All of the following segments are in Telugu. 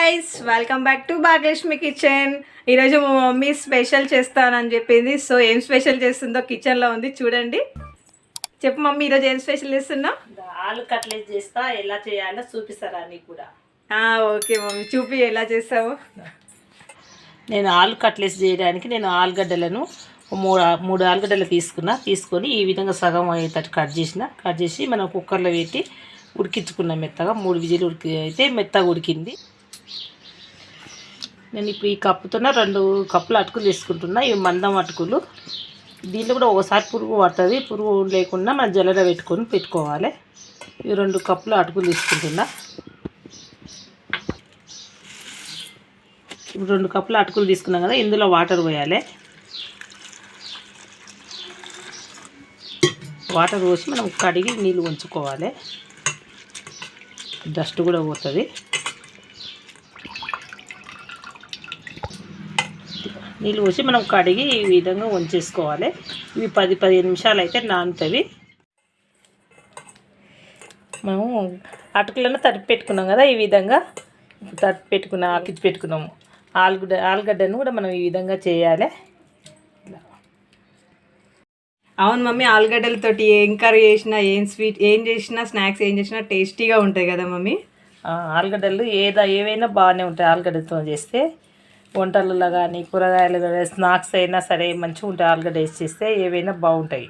Guys, welcome back to Bhagyalakshmi kitchen. ఈరోజు మా మమ్మీ స్పెషల్ చేస్తానని చెప్పింది. సో ఏం స్పెషల్ చేస్తుందో కిచెన్లో ఉంది, చూడండి. చెప్పు మమ్మీ, ఈరోజు ఏం స్పెషల్ చేస్తున్నావు? ఆలు కట్లెట్ చేస్తా, ఎలా చేయాలో చూపిస్తారా నీకు కూడా? ఓకే మమ్మీ, చూపి ఎలా చేస్తావు. నేను ఆలు కట్లెట్స్ చేయడానికి నేను ఆలుగడ్డలను మూడు ఆలుగడ్డలు తీసుకొని ఈ విధంగా సగం అయ్యేటట్టు కట్ చేసి మనం కుక్కర్లో పెట్టి ఉడికించుకున్నాం. మెత్తగా 3 విజిల్ అయితే మెత్తగా ఉడికింది. నేను ఇప్పుడు ఈ కప్పుతో 2 కప్పులు అటుకులు తీసుకుంటున్నా. ఇవి మందం అటుకులు. దీంట్లో కూడా ఒకసారి పురుగు పడుతుంది. పురుగు లేకుండా మనం జల్లెడ పెట్టుకోవాలి. ఇవి 2 కప్పులు అటుకులు తీసుకుంటున్నా. ఇప్పుడు 2 కప్పులు అటుకులు తీసుకున్నాం కదా, ఇందులో వాటర్ పోయాలి. వాటర్ పోసి మనం కడిగి నీళ్ళు ఉంచుకోవాలి. డస్ట్ కూడా పోతుంది. నీళ్ళు పోసి మనం కడిగి ఈ విధంగా ఉంచేసుకోవాలి. ఇవి 10-15 నిమిషాలు అయితే నానుతాయి. మనము అటుకులను తడిపి పెట్టుకున్నాం కదా, ఈ విధంగా తడిపి పెట్టుకున్నాము. ఆలుగడ్డను కూడా మనం ఈ విధంగా చేయాలి. అవును మమ్మీ, ఆలుగడ్డలతోటి ఏం కర్రీ చేసినా, ఏం చేసినా, స్నాక్స్ ఏం చేసినా టేస్టీగా ఉంటాయి కదా మమ్మీ. ఆలుగడ్డలు ఏవైనా బాగానే ఉంటాయి. ఆలుగడ్డతో చేస్తే వంటలలో కానీ, కూరగాయలు కానీ, స్నాక్స్ అయినా సరే మంచిగా ఉంటాయి. ఆలుగడ్డ వేసి చేస్తే ఏవైనా బాగుంటాయి.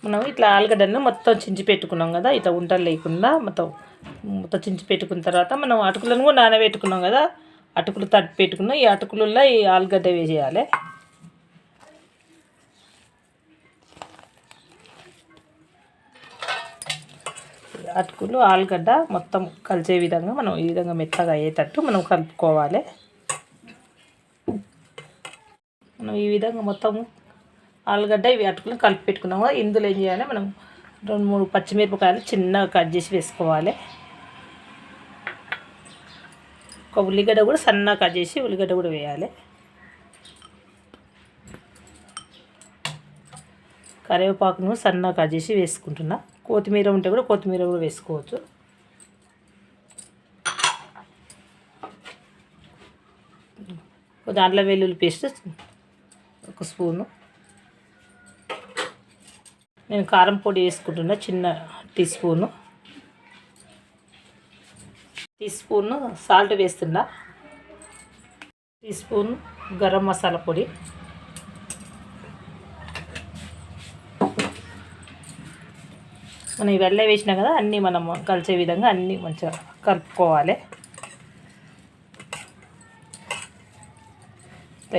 మనం ఇట్లా ఆలుగడ్డను మొత్తం చించి పెట్టుకున్నాం కదా, ఇట్లా వంటలు లేకుండా మొత్తం చించి పెట్టుకున్న తర్వాత మనం అటుకులను కూడా నానబెట్టుకున్నాం కదా, అటుకులు తడిపి పెట్టుకున్నాం. ఈ అటుకులలో ఈ ఆలుగడ్డ వేసేయాలి. అటుకులు ఆలుగడ్డ మొత్తం కలిసే విధంగా మనం ఈ విధంగా మెత్తగా అయ్యేటట్టు మనం కలుపుకోవాలి. మనం ఈ విధంగా మొత్తం ఆలుగడ్డ ఇవి అటుకులు కలిపి పెట్టుకున్నాము. ఇందులో ఏం చేయాలి, మనం 2-3 పచ్చిమిరపకాయలు చిన్నగా కట్ చేసి వేసుకోవాలి. ఒక ఉల్లిగడ్డ కూడా సన్నగా కట్ చేసి ఉల్లిగడ్డ కూడా వేయాలి. కరివేపాకును సన్నగా కట్ చేసి వేసుకుంటున్నా. కొత్తిమీర ఉంటే కూడా కొత్తిమీర కూడా వేసుకోవచ్చు. దాంట్లో వెల్లుల్లి పేస్ట్ 1 స్పూను. నేను కారం పొడి వేసుకుంటున్నా, చిన్న టీ స్పూను సాల్ట్ వేస్తున్నా. టీ స్పూన్ గరం మసాలా పొడి. మనం ఇవన్నీ వేసినాం కదా, అన్నీ మనం కలిసే విధంగా అన్నీ మంచిగా కలుపుకోవాలి.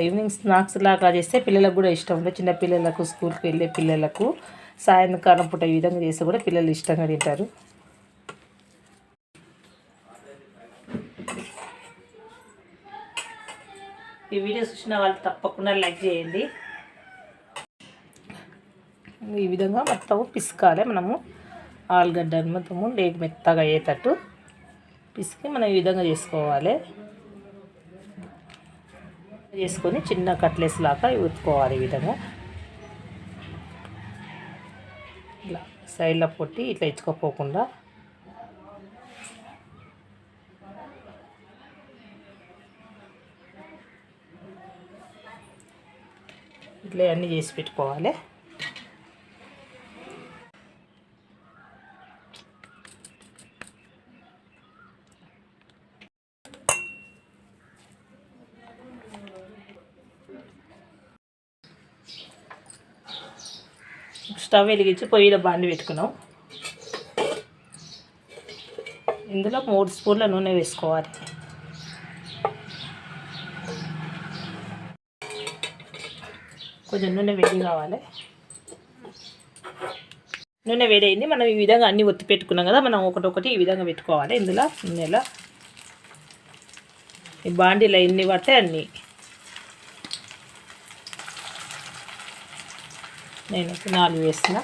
ఈవినింగ్ స్నాక్స్ లాగా చేస్తే పిల్లలకు కూడా ఇష్టం ఉంటుంది. చిన్న పిల్లలకు, స్కూల్కి వెళ్ళే పిల్లలకు సాయంకాలం పూట ఈ విధంగా చేస్తే కూడా పిల్లలు ఇష్టంగా తింటారు. ఈ వీడియో చూసిన వాళ్ళు తప్పకుండా లైక్ చేయండి. ఈ విధంగా మొత్తం పిసుకాలి. మనము ఆలుగడ్డ మొత్తము మెత్తగా అయ్యేటట్టు పిసికి మనం ఈ విధంగా చేసుకోవాలి. చేసుకొని చిన్న కట్లెట్స్ లాగా ఉతుకోవాలి. ఈ విధంగా ఇలా సైడ్లో పొట్టి ఇట్లా ఇచ్చుకోపోకుండా ఇట్లా అన్నీ చేసి పెట్టుకోవాలి. స్టవ్ వెలిగించి పొయ్యిలో బాండి పెట్టుకున్నాం. ఇందులో 3 స్పూన్ల నూనె వేసుకోవాలి. కొంచెం నూనె వేడి కావాలి. నూనె వేడైంది. మనం ఈ విధంగా అన్నీ ఒత్తి పెట్టుకున్నాం కదా, మనం ఒకటొకటి ఈ విధంగా పెట్టుకోవాలి. ఇందులో నూనెలా ఈ బాండీలో ఎన్ని పడితే అన్నీ. నేను 4 వేస్తున్నా.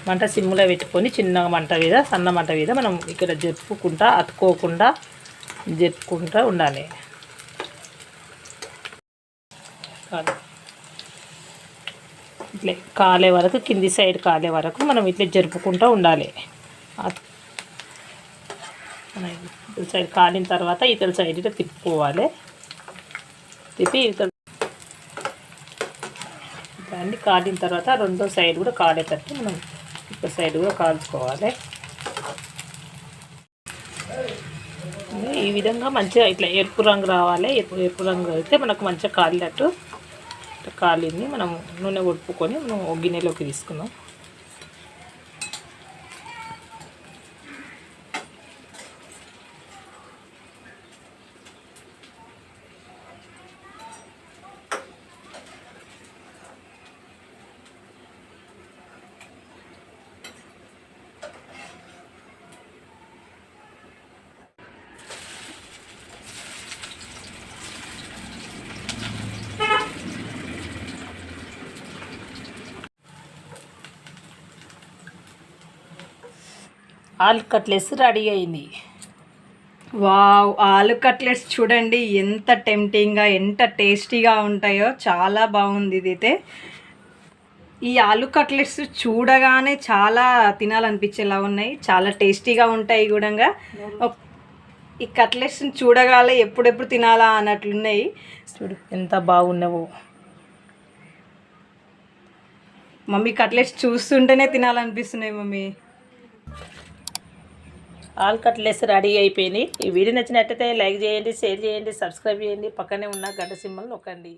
మంట సిమ్లో పెట్టుకొని చిన్న మంట మీద, సన్న మంట మీద మనం ఇక్కడ జరుపుకుంటా అతుక్కోకుండా జరుపుకుంటూ ఉండాలి. ఇట్లా కాలే వరకు, కింది సైడ్ కాలే వరకు మనం ఇట్లా జరుపుకుంటూ ఉండాలి. ఇతల సైడ్ కాలిన తర్వాత ఇతల సైడ్ ఇట్లా తిప్పుకోవాలి. తిప్పి దాన్ని కాలిన తర్వాత రెండో సైడ్ కూడా కాలేటట్టు మనం ఇతల సైడ్ కూడా కాల్చుకోవాలి. ఈ విధంగా మంచిగా ఇట్లా ఎరుపు రంగు రావాలి. ఎరుపు రంగు అయితే మనకు మంచిగా కాలినట్టు. కాలింది మనం నూనె కొట్టుకొని మనం ఒక గిన్నెలోకి తీసుకున్నాం. ఆలు కట్లెట్స్ రెడీ అయింది. వావ్, ఆలు కట్లెట్స్ చూడండి ఎంత టెంప్టింగ్గా, ఎంత టేస్టీగా ఉంటాయో. చాలా బాగుంది ఇదైతే. ఈ ఆలు కట్లెట్స్ చూడగానే చాలా తినాలనిపించేలా ఉన్నాయి. చాలా టేస్టీగా ఉంటాయి కూడా. ఈ కట్లెట్స్ని చూడగానే ఎప్పుడెప్పుడు తినాలా అన్నట్లున్నాయి. చూడు ఎంత బాగున్నావో. మమ్మీ కట్లెట్స్ చూస్తుంటేనే తినాలనిపిస్తున్నాయి మమ్మీ. ఆలు కట్లెట్స్ రెడీ అయిపోయినాయి. ఈ వీడియో నచ్చినట్టయితే లైక్ చేయండి, షేర్ చేయండి, సబ్స్క్రైబ్ చేయండి. పక్కనే ఉన్న గంట సింబల్ నొక్కండి.